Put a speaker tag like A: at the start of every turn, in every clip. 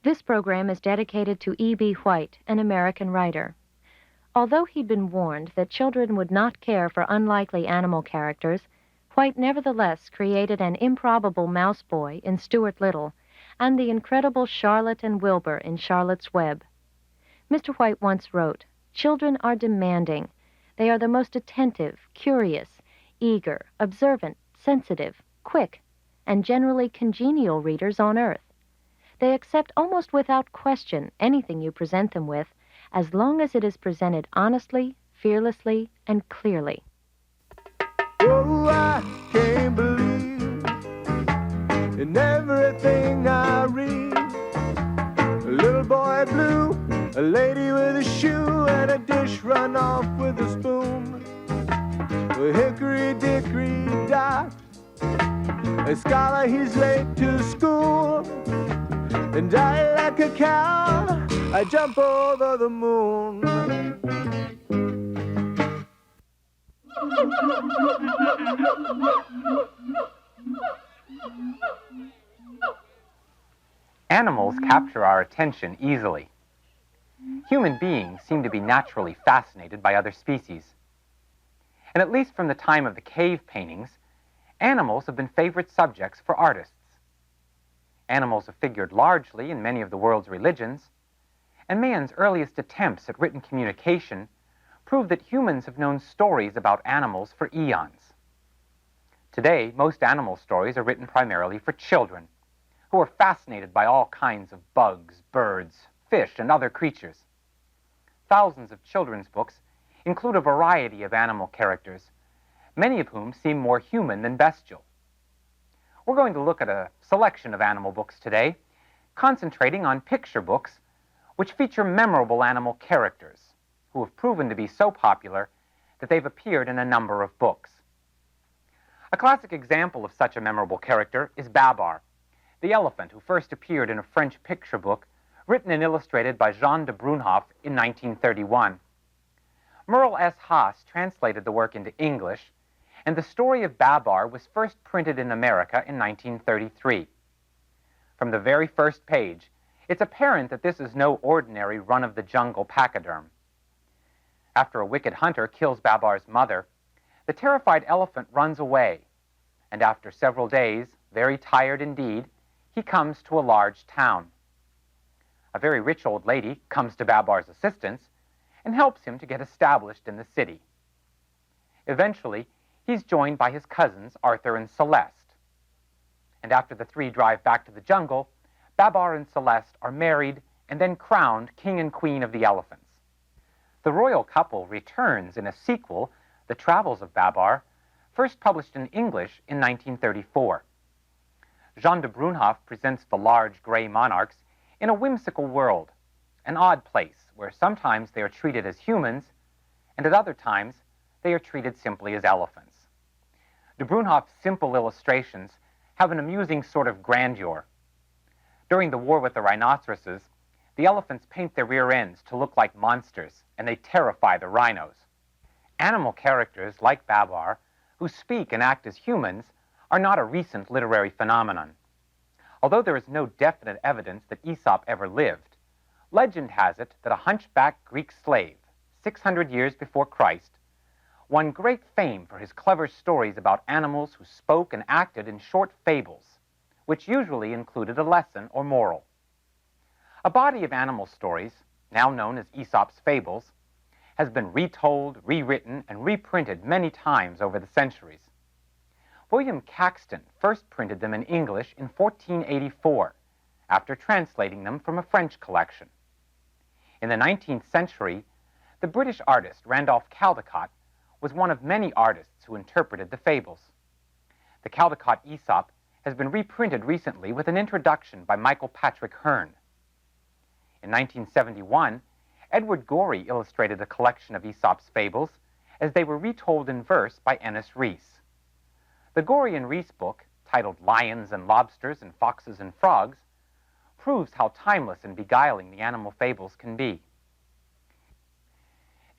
A: This program is dedicated to E.B. White, an American writer. Although he'd been warned that children would not care for unlikely animal characters, White nevertheless created an improbable mouse boy in Stuart Little and the incredible Charlotte and Wilbur in Charlotte's Web. Mr. White once wrote, "Children are demanding. They are the most attentive, curious, eager, observant, sensitive, quick, and generally congenial readers on earth. They accept almost without question anything you present them with, as long as it is presented honestly, fearlessly, and clearly."
B: Oh, I can't believe in everything I read. A little boy blue, a lady with a shoe, and a dish run off with a spoon. A hickory dickory dock, a scholar, he's late to school. And I, like a cow, I jump over the moon.
C: Animals capture our attention easily. Human beings seem to be naturally fascinated by other species. And at least from the time of the cave paintings, animals have been favorite subjects for artists. Animals have figured largely in many of the world's religions, and man's earliest attempts at written communication prove that humans have known stories about animals for eons. Today, most animal stories are written primarily for children, who are fascinated by all kinds of bugs, birds, fish, and other creatures. Thousands of children's books include a variety of animal characters, many of whom seem more human than bestial. We're going to look at a selection of animal books today, concentrating on picture books which feature memorable animal characters who have proven to be so popular that they've appeared in a number of books. A classic example of such a memorable character is Babar, the elephant who first appeared in a French picture book written and illustrated by Jean de Brunhoff in 1931. Merle S. Haas translated the work into English, and the story of Babar was first printed in America in 1933. From the very first page, it's apparent that this is no ordinary run-of-the-jungle pachyderm. After a wicked hunter kills Babar's mother, the terrified elephant runs away, and after several days, very tired indeed, he comes to a large town. A very rich old lady comes to Babar's assistance and helps him to get established in the city. Eventually, he's joined by his cousins, Arthur and Celeste. And after the three drive back to the jungle, Babar and Celeste are married and then crowned king and queen of the elephants. The royal couple returns in a sequel, The Travels of Babar, first published in English in 1934. Jean de Brunhoff presents the large gray monarchs in a whimsical world, an odd place where sometimes they are treated as humans, and at other times they are treated simply as elephants. De Brunhoff's simple illustrations have an amusing sort of grandeur. During the war with the rhinoceroses, the elephants paint their rear ends to look like monsters, and they terrify the rhinos. Animal characters like Babar, who speak and act as humans, are not a recent literary phenomenon. Although there is no definite evidence that Aesop ever lived, legend has it that a hunchback Greek slave, 600 years before Christ, won great fame for his clever stories about animals who spoke and acted in short fables, which usually included a lesson or moral. A body of animal stories, now known as Aesop's Fables, has been retold, rewritten, and reprinted many times over the centuries. William Caxton first printed them in English in 1484, after translating them from a French collection. In the 19th century, the British artist Randolph Caldecott was one of many artists who interpreted the fables. The Caldecott Aesop has been reprinted recently with an introduction by Michael Patrick Hearn. In 1971, Edward Gorey illustrated a collection of Aesop's fables as they were retold in verse by Ennis Rees. The Gorey and Rees book, titled Lions and Lobsters and Foxes and Frogs, proves how timeless and beguiling the animal fables can be.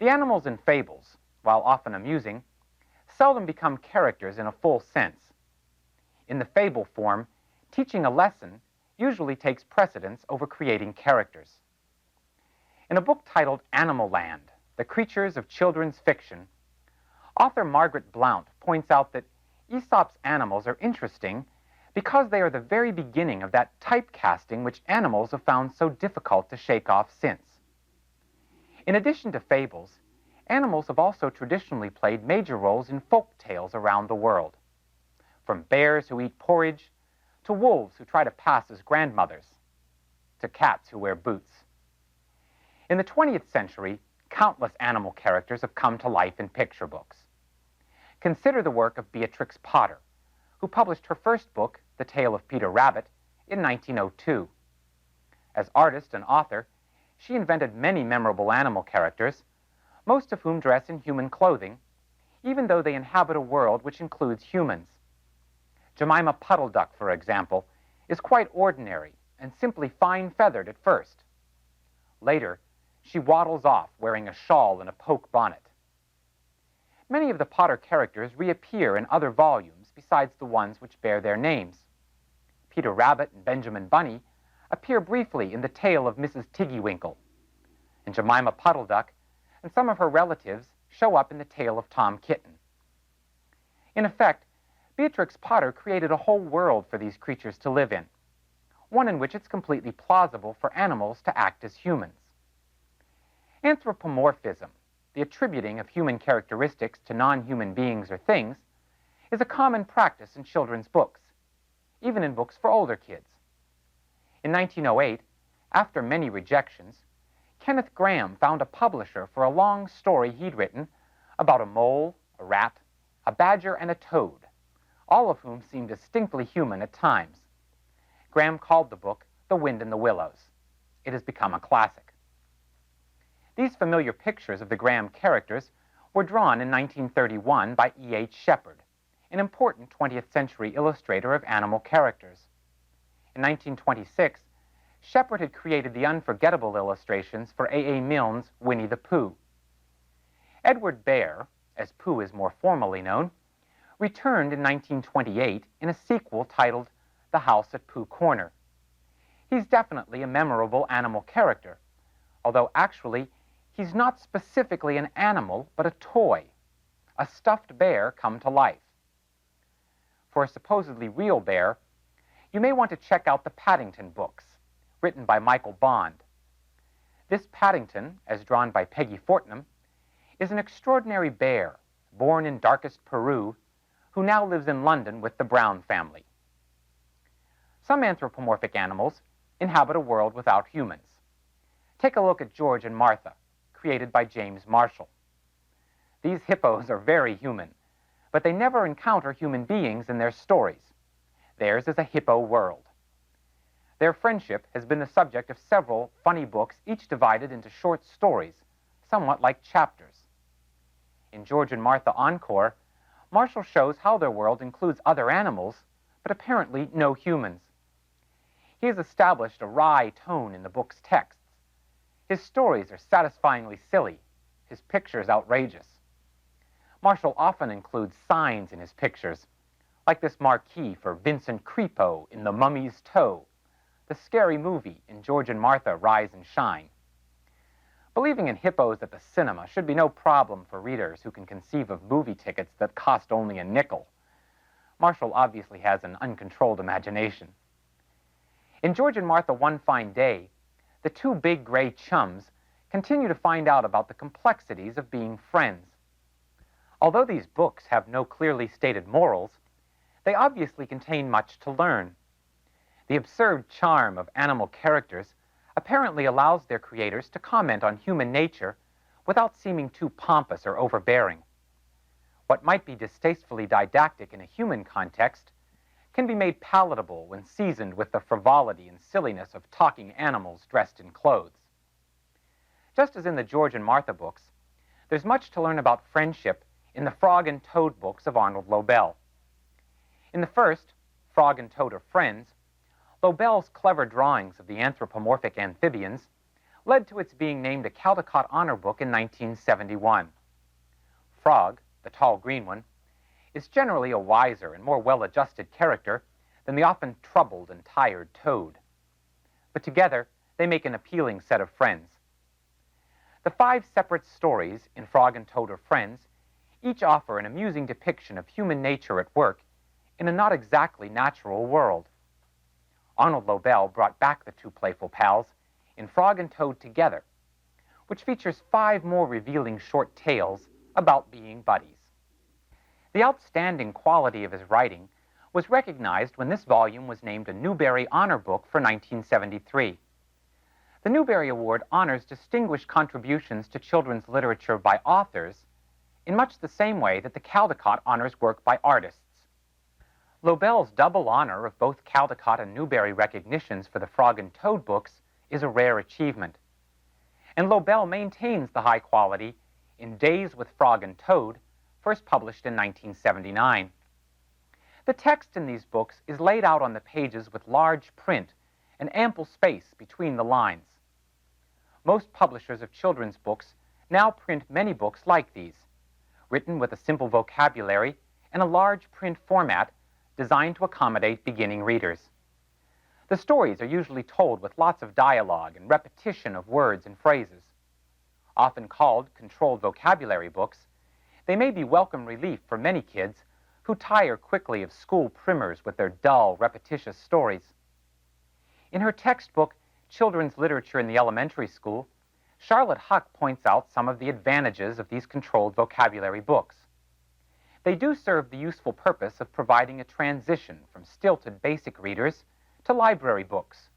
C: The animals in fables, while often amusing, seldom become characters in a full sense. In the fable form, teaching a lesson usually takes precedence over creating characters. In a book titled Animal Land, The Creatures of Children's Fiction, author Margaret Blount points out that Aesop's animals are interesting because they are the very beginning of that typecasting which animals have found so difficult to shake off since. In addition to fables, animals have also traditionally played major roles in folk tales around the world, from bears who eat porridge, to wolves who try to pass as grandmothers, to cats who wear boots. In the 20th century, countless animal characters have come to life in picture books. Consider the work of Beatrix Potter, who published her first book, The Tale of Peter Rabbit, in 1902. As artist and author, she invented many memorable animal characters, most of whom dress in human clothing, even though they inhabit a world which includes humans. Jemima Puddle Duck, for example, is quite ordinary and simply fine-feathered at first. Later, she waddles off wearing a shawl and a poke bonnet. Many of the Potter characters reappear in other volumes besides the ones which bear their names. Peter Rabbit and Benjamin Bunny appear briefly in The Tale of Mrs. Tiggywinkle, and Jemima Puddle Duck and some of her relatives show up in The Tale of Tom Kitten. In effect, Beatrix Potter created a whole world for these creatures to live in, one in which it's completely plausible for animals to act as humans. Anthropomorphism, the attributing of human characteristics to non-human beings or things, is a common practice in children's books, even in books for older kids. In 1908, after many rejections, Kenneth Grahame found a publisher for a long story he'd written about a mole, a rat, a badger, and a toad, all of whom seemed distinctly human at times. Grahame called the book The Wind in the Willows. It has become a classic. These familiar pictures of the Grahame characters were drawn in 1931 by E.H. Shepard, an important 20th century illustrator of animal characters. In 1926, Shepard had created the unforgettable illustrations for A.A. Milne's Winnie-the-Pooh. Edward Bear, as Pooh is more formally known, returned in 1928 in a sequel titled The House at Pooh Corner. He's definitely a memorable animal character, although actually he's not specifically an animal, but a toy, a stuffed bear come to life. For a supposedly real bear, you may want to check out the Paddington books, written by Michael Bond. This Paddington, as drawn by Peggy Fortnum, is an extraordinary bear, born in darkest Peru, who now lives in London with the Brown family. Some anthropomorphic animals inhabit a world without humans. Take a look at George and Martha, created by James Marshall. These hippos are very human, but they never encounter human beings in their stories. Theirs is a hippo world. Their friendship has been the subject of several funny books, each divided into short stories, somewhat like chapters. In George and Martha Encore, Marshall shows how their world includes other animals, but apparently no humans. He has established a wry tone in the book's texts. His stories are satisfyingly silly, his pictures outrageous. Marshall often includes signs in his pictures, like this marquee for Vincent Creepo in The Mummy's Toe, the scary movie in George and Martha Rise and Shine. Believing in hippos at the cinema should be no problem for readers who can conceive of movie tickets that cost only a nickel. Marshall obviously has an uncontrolled imagination. In George and Martha One Fine Day, the two big gray chums continue to find out about the complexities of being friends. Although these books have no clearly stated morals, they obviously contain much to learn. The absurd charm of animal characters apparently allows their creators to comment on human nature without seeming too pompous or overbearing. What might be distastefully didactic in a human context can be made palatable when seasoned with the frivolity and silliness of talking animals dressed in clothes. Just as in the George and Martha books, there's much to learn about friendship in the Frog and Toad books of Arnold Lobel. In the first, Frog and Toad are friends, Lobel's clever drawings of the anthropomorphic amphibians led to its being named a Caldecott Honor Book in 1971. Frog, the tall green one, is generally a wiser and more well-adjusted character than the often troubled and tired Toad. but together they make an appealing set of friends. The 5 separate stories in Frog and Toad Are Friends each offer an amusing depiction of human nature at work in a not exactly natural world. Arnold Lobel brought back the 2 playful pals in Frog and Toad Together, which features 5 more revealing short tales about being buddies. The outstanding quality of his writing was recognized when this volume was named a Newbery Honor Book for 1973. The Newbery Award honors distinguished contributions to children's literature by authors in much the same way that the Caldecott honors work by artists. Lobel's double honor of both Caldecott and Newbery recognitions for the Frog and Toad books is a rare achievement. And Lobel maintains the high quality in Days with Frog and Toad, first published in 1979. The text in these books is laid out on the pages with large print and ample space between the lines. Most publishers of children's books now print many books like these, written with a simple vocabulary and a large print format designed to accommodate beginning readers. The stories are usually told with lots of dialogue and repetition of words and phrases. Often called controlled vocabulary books, they may be welcome relief for many kids who tire quickly of school primers with their dull, repetitious stories. In her textbook, Children's Literature in the Elementary School, Charlotte Huck points out some of the advantages of these controlled vocabulary books. They do serve the useful purpose of providing a transition from stilted basic readers to library books,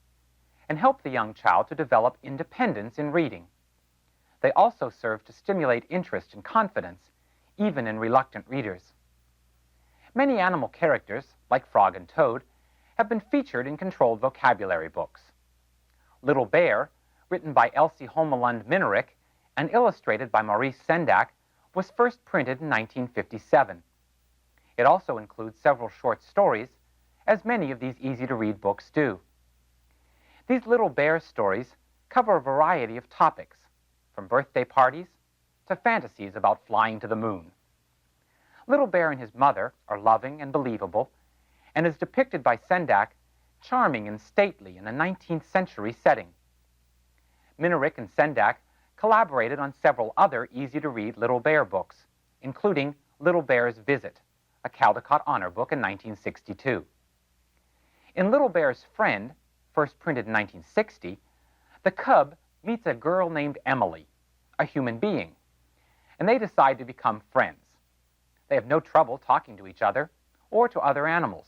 C: and help the young child to develop independence in reading. They also serve to stimulate interest and confidence, even in reluctant readers. Many animal characters, like Frog and Toad, have been featured in controlled vocabulary books. Little Bear, written by Elsie Homelund Minerick and illustrated by Maurice Sendak, was first printed in 1957. It also includes several short stories, as many of these easy-to-read books do. These Little Bear stories cover a variety of topics, from birthday parties to fantasies about flying to the moon. Little Bear and his mother are loving and believable, and is depicted by Sendak charming and stately in a 19th century setting. Minerick and Sendak collaborated on several other easy-to-read Little Bear books, including Little Bear's Visit, a Caldecott Honor book in 1962. In Little Bear's Friend, first printed in 1960, the cub meets a girl named Emily, a human being, and they decide to become friends. They have no trouble talking to each other or to other animals.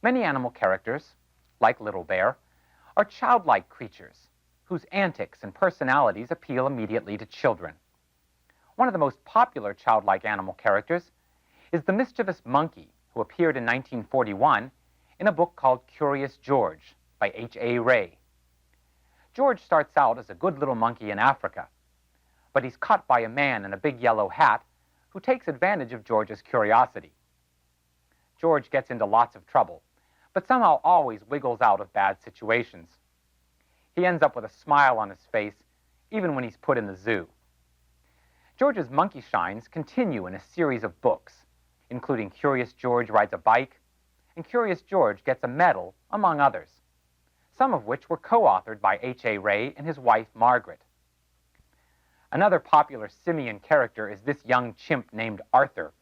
C: Many animal characters, like Little Bear, are childlike creatures whose antics and personalities appeal immediately to children. One of the most popular childlike animal characters is the mischievous monkey who appeared in 1941 in a book called Curious George by H.A. Ray. George starts out as a good little monkey in Africa, but he's caught by a man in a big yellow hat who takes advantage of George's curiosity. George gets into lots of trouble, but somehow always wiggles out of bad situations. He ends up with a smile on his face, even when he's put in the zoo. George's monkey shines continue in a series of books, including Curious George Rides a Bike and Curious George Gets a Medal, among others, some of which were co-authored by H.A. Ray and his wife, Margaret. Another popular simian character is this young chimp named Arthur,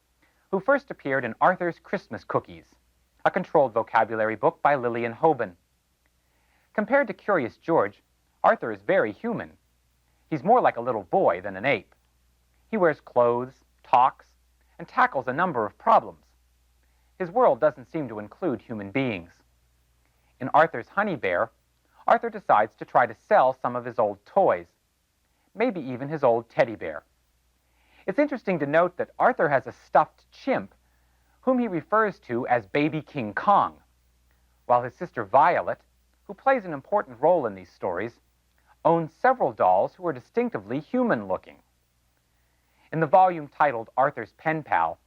C: who first appeared in Arthur's Christmas Cookies, a controlled vocabulary book by Lillian Hoban. Compared to Curious George, Arthur is very human. He's more like a little boy than an ape. He wears clothes, talks, and tackles a number of problems. His world doesn't seem to include human beings. In Arthur's Honey Bear, Arthur decides to try to sell some of his old toys, maybe even his old teddy bear. It's interesting to note that Arthur has a stuffed chimp whom he refers to as Baby King Kong, while his sister Violet, who plays an important role in these stories, owns several dolls who are distinctively human-looking. In the volume titled Arthur's Pen Pal,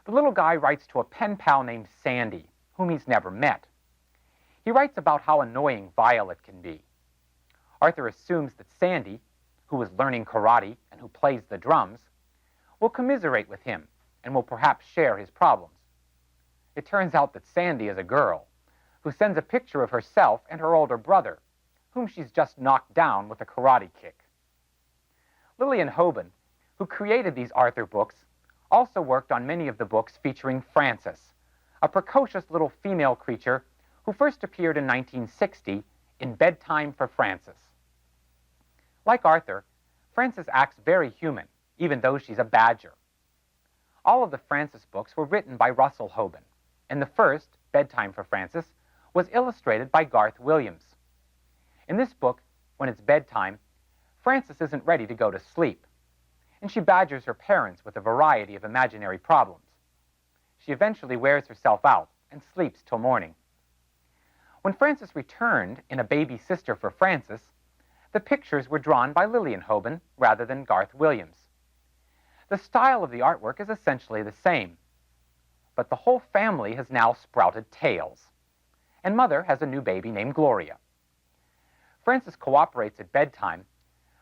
C: the little guy writes to a pen pal named Sandy, whom he's never met. He writes about how annoying Violet can be. Arthur assumes that Sandy, who is learning karate and who plays the drums, will commiserate with him and will perhaps share his problems. It turns out that Sandy is a girl who sends a picture of herself and her older brother, whom she's just knocked down with a karate kick. Lillian Hoban, who created these Arthur books, also worked on many of the books featuring Frances, a precocious little female creature who first appeared in 1960 in Bedtime for Frances. Like Arthur, Frances acts very human, even though she's a badger. All of the Frances books were written by Russell Hoban, and the first, Bedtime for Frances, was illustrated by Garth Williams. In this book, when it's bedtime, Frances isn't ready to go to sleep, and she badgers her parents with a variety of imaginary problems. She eventually wears herself out and sleeps till morning. When Frances returned in A Baby Sister for Frances, the pictures were drawn by Lillian Hoban rather than Garth Williams. The style of the artwork is essentially the same, but the whole family has now sprouted tails, and Mother has a new baby named Gloria. Frances cooperates at bedtime,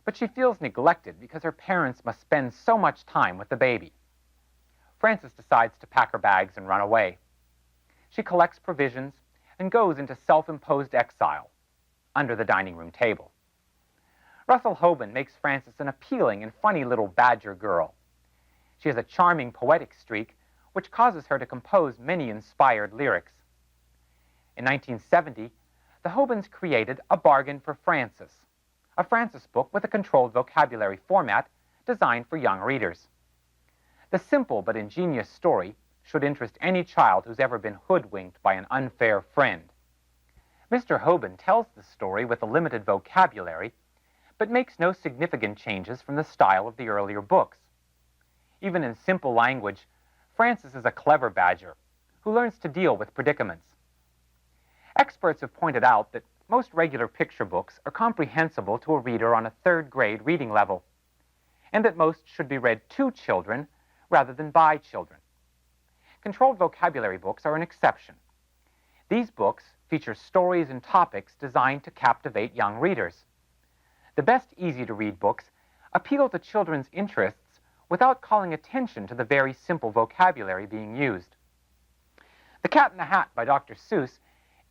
C: but she feels neglected because her parents must spend so much time with the baby. Frances decides to pack her bags and run away. She collects provisions and goes into self-imposed exile under the dining room table. Russell Hoban makes Frances an appealing and funny little badger girl. She has a charming poetic streak which causes her to compose many inspired lyrics. In 1970, the Hobans created A Bargain for Frances, a Frances book with a controlled vocabulary format designed for young readers. The simple but ingenious story should interest any child who's ever been hoodwinked by an unfair friend. Mr. Hoban tells the story with a limited vocabulary, but makes no significant changes from the style of the earlier books. Even in simple language, Frances is a clever badger who learns to deal with predicaments. Experts have pointed out that most regular picture books are comprehensible to a reader on a third-grade reading level, and that most should be read to children rather than by children. Controlled vocabulary books are an exception. These books feature stories and topics designed to captivate young readers. The best easy-to-read books appeal to children's interests without calling attention to the very simple vocabulary being used. The Cat in the Hat by Dr. Seuss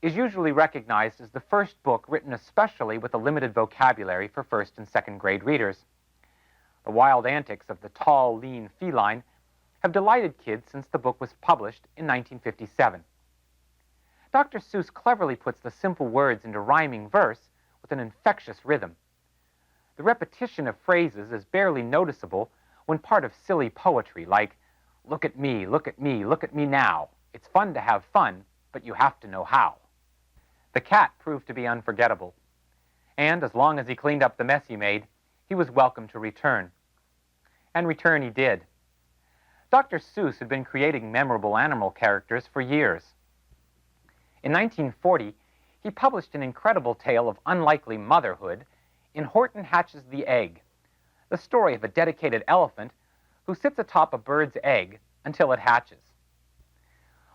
C: is usually recognized as the first book written especially with a limited vocabulary for first and second grade readers. The wild antics of the tall, lean feline have delighted kids since the book was published in 1957. Dr. Seuss cleverly puts the simple words into rhyming verse with an infectious rhythm. The repetition of phrases is barely noticeable when part of silly poetry like, "Look at me, look at me, look at me now. It's fun to have fun, but you have to know how." The cat proved to be unforgettable, and as long as he cleaned up the mess he made, he was welcome to return. And return he did. Dr. Seuss had been creating memorable animal characters for years. In 1940, he published an incredible tale of unlikely motherhood in Horton Hatches the Egg, the story of a dedicated elephant who sits atop a bird's egg until it hatches.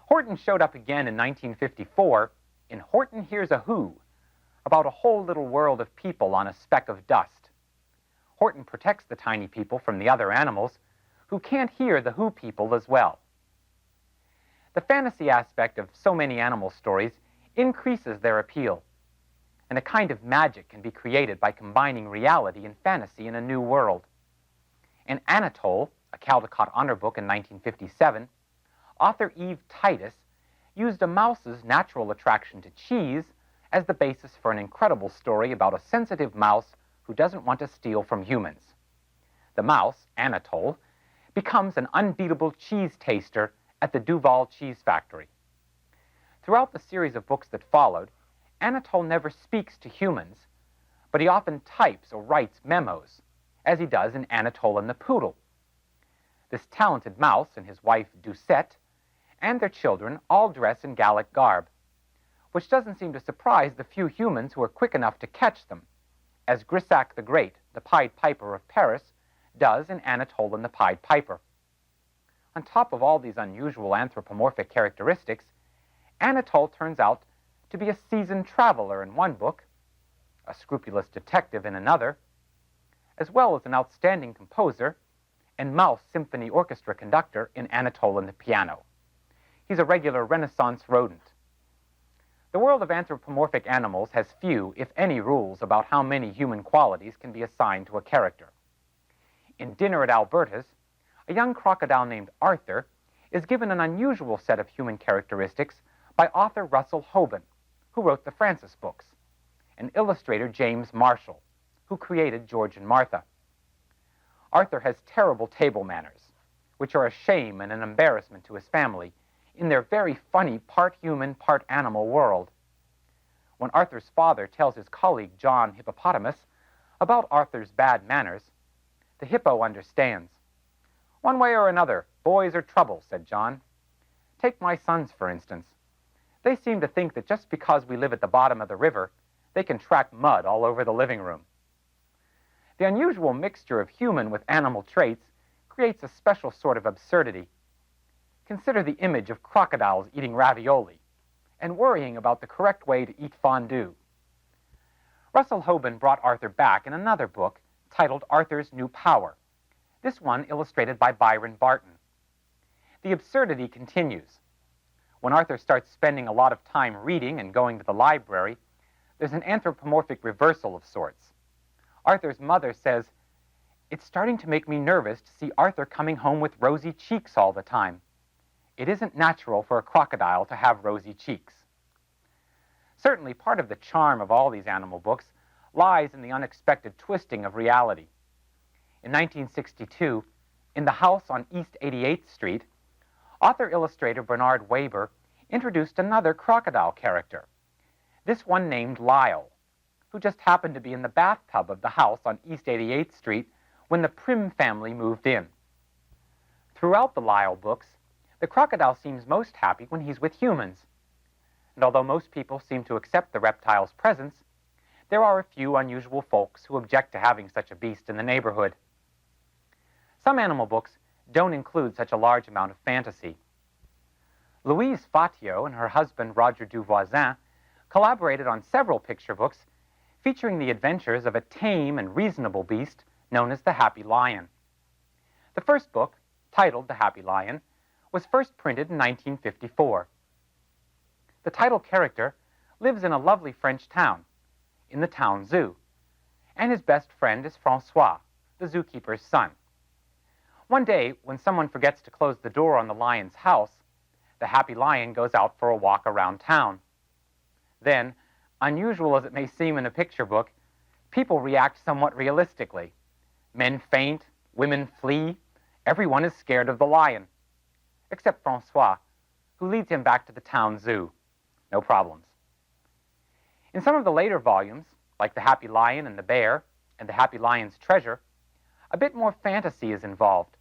C: Horton showed up again in 1954 in Horton Hears a Who, about a whole little world of people on a speck of dust. Horton protects the tiny people from the other animals who can't hear the Who people as well. The fantasy aspect of so many animal stories increases their appeal, and a kind of magic can be created by combining reality and fantasy in a new world. In Anatole, a Caldecott Honor book in 1957, author Eve Titus used a mouse's natural attraction to cheese as the basis for an incredible story about a sensitive mouse who doesn't want to steal from humans. The mouse, Anatole, becomes an unbeatable cheese taster at the Duval Cheese Factory. Throughout the series of books that followed, Anatole never speaks to humans, but he often types or writes memos, as he does in Anatole and the Poodle. This talented mouse and his wife Doucette and their children all dress in Gallic garb, which doesn't seem to surprise the few humans who are quick enough to catch them, as Grissac the Great, the Pied Piper of Paris, does in Anatole and the Pied Piper. On top of all these unusual anthropomorphic characteristics, Anatole turns out to be a seasoned traveler in one book, a scrupulous detective in another, as well as an outstanding composer and Mouse Symphony Orchestra conductor in Anatole and the Piano. He's a regular Renaissance rodent. The world of anthropomorphic animals has few, if any, rules about how many human qualities can be assigned to a character. In Dinner at Alberta's, a young crocodile named Arthur is given an unusual set of human characteristics by author Russell Hoban, who wrote the Francis books, and illustrator James Marshall, who created George and Martha. Arthur has terrible table manners, which are a shame and an embarrassment to his family in their very funny part human, part animal world. When Arthur's father tells his colleague John Hippopotamus about Arthur's bad manners, the hippo understands. "One way or another, boys are trouble," said John. "Take my sons, for instance. They seem to think that just because we live at the bottom of the river, they can track mud all over the living room." The unusual mixture of human with animal traits creates a special sort of absurdity. Consider the image of crocodiles eating ravioli and worrying about the correct way to eat fondue. Russell Hoban brought Arthur back in another book titled Arthur's New Power, this one illustrated by Byron Barton. The absurdity continues. When Arthur starts spending a lot of time reading and going to the library, there's an anthropomorphic reversal of sorts. Arthur's mother says, "It's starting to make me nervous to see Arthur coming home with rosy cheeks all the time. It isn't natural for a crocodile to have rosy cheeks." Certainly, part of the charm of all these animal books lies in the unexpected twisting of reality. In 1962, in the house on East 88th Street, author-illustrator Bernard Weber introduced another crocodile character, this one named Lyle, who just happened to be in the bathtub of the house on East 88th Street when the Prim family moved in. Throughout the Lyle books, the crocodile seems most happy when he's with humans. And although most people seem to accept the reptile's presence, there are a few unusual folks who object to having such a beast in the neighborhood. Some animal books don't include such a large amount of fantasy. Louise Fatio and her husband Roger Duvoisin collaborated on several picture books featuring the adventures of a tame and reasonable beast known as the Happy Lion. The first book, titled The Happy Lion, was first printed in 1954. The title character lives in a lovely French town, in the town zoo, and his best friend is Francois, the zookeeper's son. One day, when someone forgets to close the door on the lion's house, the Happy Lion goes out for a walk around town. Then, unusual as it may seem in a picture book, people react somewhat realistically. Men faint, women flee, everyone is scared of the lion, except Francois, who leads him back to the town zoo. No problems. In some of the later volumes, like The Happy Lion and the Bear and The Happy Lion's Treasure, a bit more fantasy is involved.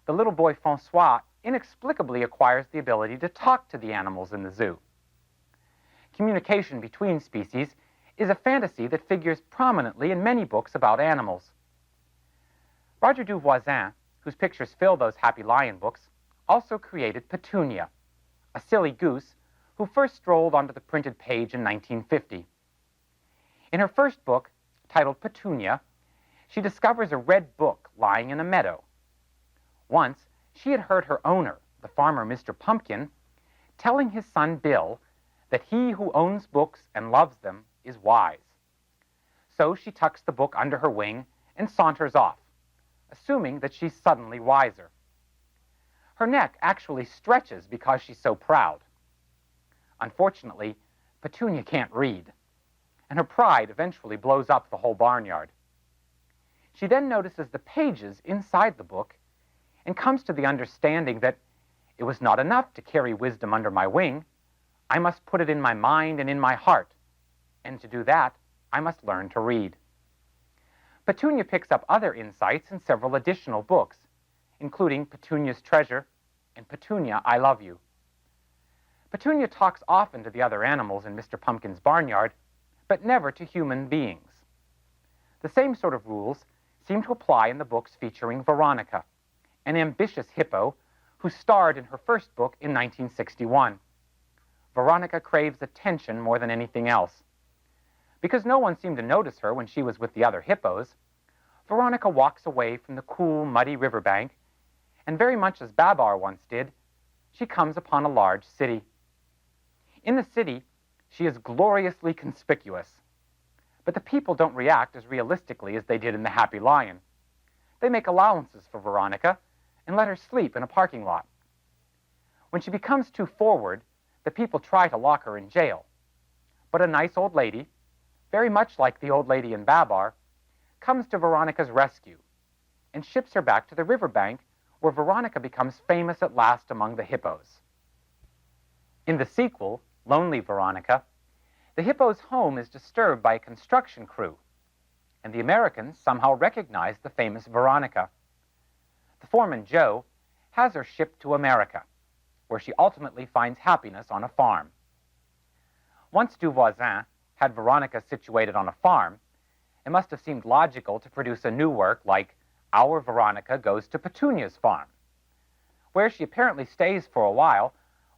C: The little boy Francois inexplicably acquires the ability to talk to the animals in the zoo. Communication between species is a fantasy that figures prominently in many books about animals. Roger Duvoisin, whose pictures fill those Happy Lion books, also created Petunia, a silly goose who first strolled onto the printed page in 1950. In her first book, titled Petunia, she discovers a red book lying in a meadow. Once, she had heard her owner, the farmer Mr. Pumpkin, telling his son Bill that he who owns books and loves them is wise. So she tucks the book under her wing and saunters off, assuming that she's suddenly wiser. Her neck actually stretches because she's so proud. Unfortunately, Petunia can't read, and her pride eventually blows up the whole barnyard. She then notices the pages inside the book and comes to the understanding that it was not enough to carry wisdom under my wing. I must put it in my mind and in my heart, and to do that, I must learn to read. Petunia picks up other insights in several additional books, including Petunia's Treasure and Petunia, I Love You. Petunia talks often to the other animals in Mr. Pumpkin's barnyard, but never to human beings. The same sort of rules seem to apply in the books featuring Veronica, an ambitious hippo who starred in her first book in 1961. Veronica craves attention more than anything else. Because no one seemed to notice her when she was with the other hippos, Veronica walks away from the cool, muddy riverbank, and very much as Babar once did, she comes upon a large city. In the city, She is gloriously conspicuous. But the people don't react as realistically as they did in The Happy Lion. They make allowances for Veronica and let her sleep in a parking lot. When she becomes too forward, the people try to lock her in jail. But a nice old lady, very much like the old lady in Babar, comes to Veronica's rescue and ships her back to the riverbank where Veronica becomes famous at last among the hippos. In the sequel, Lonely Veronica, the hippo's home is disturbed by a construction crew, and the Americans somehow recognize the famous Veronica. The foreman, Joe, has her shipped to America, where she ultimately finds happiness on a farm. Once Duvoisin had Veronica situated on a farm, it must have seemed logical to produce a new work like Our Veronica Goes to Petunia's Farm, where she apparently stays for a while,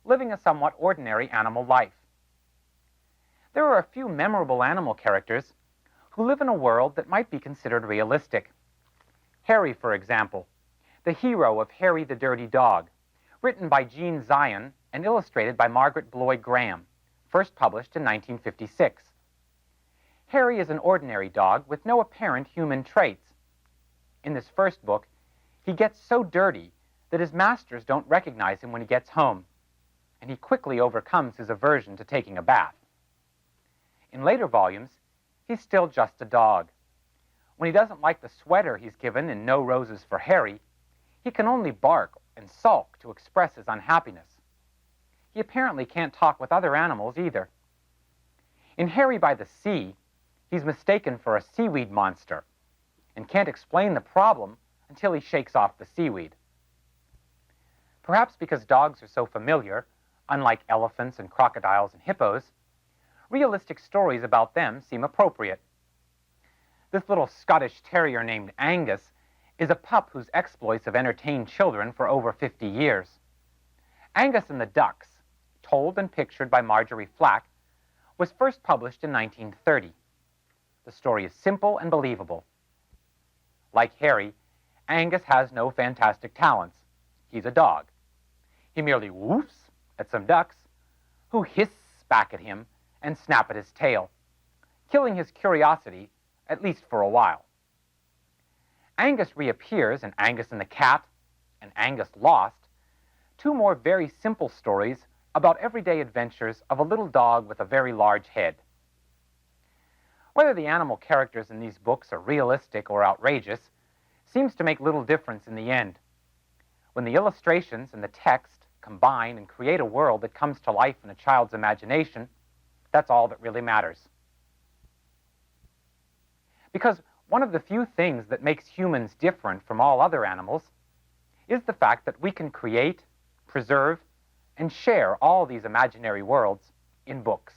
C: living a somewhat ordinary animal life. There are a few memorable animal characters who live in a world that might be considered realistic. Harry, for example, the hero of Harry the Dirty Dog, written by Jean Zion and illustrated by Margaret Bloyd Graham, first published in 1956. Harry is an ordinary dog with no apparent human traits. In this first book, he gets so dirty that his masters don't recognize him when he gets home, and he quickly overcomes his aversion to taking a bath. In later volumes, he's still just a dog. When he doesn't like the sweater he's given in No Roses for Harry, he can only bark and sulk to express his unhappiness. He apparently can't talk with other animals either. In Harry by the Sea, he's mistaken for a seaweed monster and can't explain the problem until he shakes off the seaweed. Perhaps because dogs are so familiar, unlike elephants and crocodiles and hippos, realistic stories about them seem appropriate. This little Scottish terrier named Angus is a pup whose exploits have entertained children for over 50 years. Angus and the Ducks, told and pictured by Marjorie Flack, was first published in 1930. The story is simple and believable. Like Harry, Angus has no fantastic talents. He's a dog. He merely woofs at some ducks, who hiss back at him and snap at his tail, killing his curiosity, at least for a while. Angus reappears in Angus and the Cat and Angus Lost, two more very simple stories about everyday adventures of a little dog with a very large head. Whether the animal characters in these books are realistic or outrageous seems to make little difference in the end. When the illustrations and the text combine and create a world that comes to life in a child's imagination, that's all that really matters. Because one of the few things that makes humans different from all other animals is the fact that we can create, preserve, and share all these imaginary worlds in books.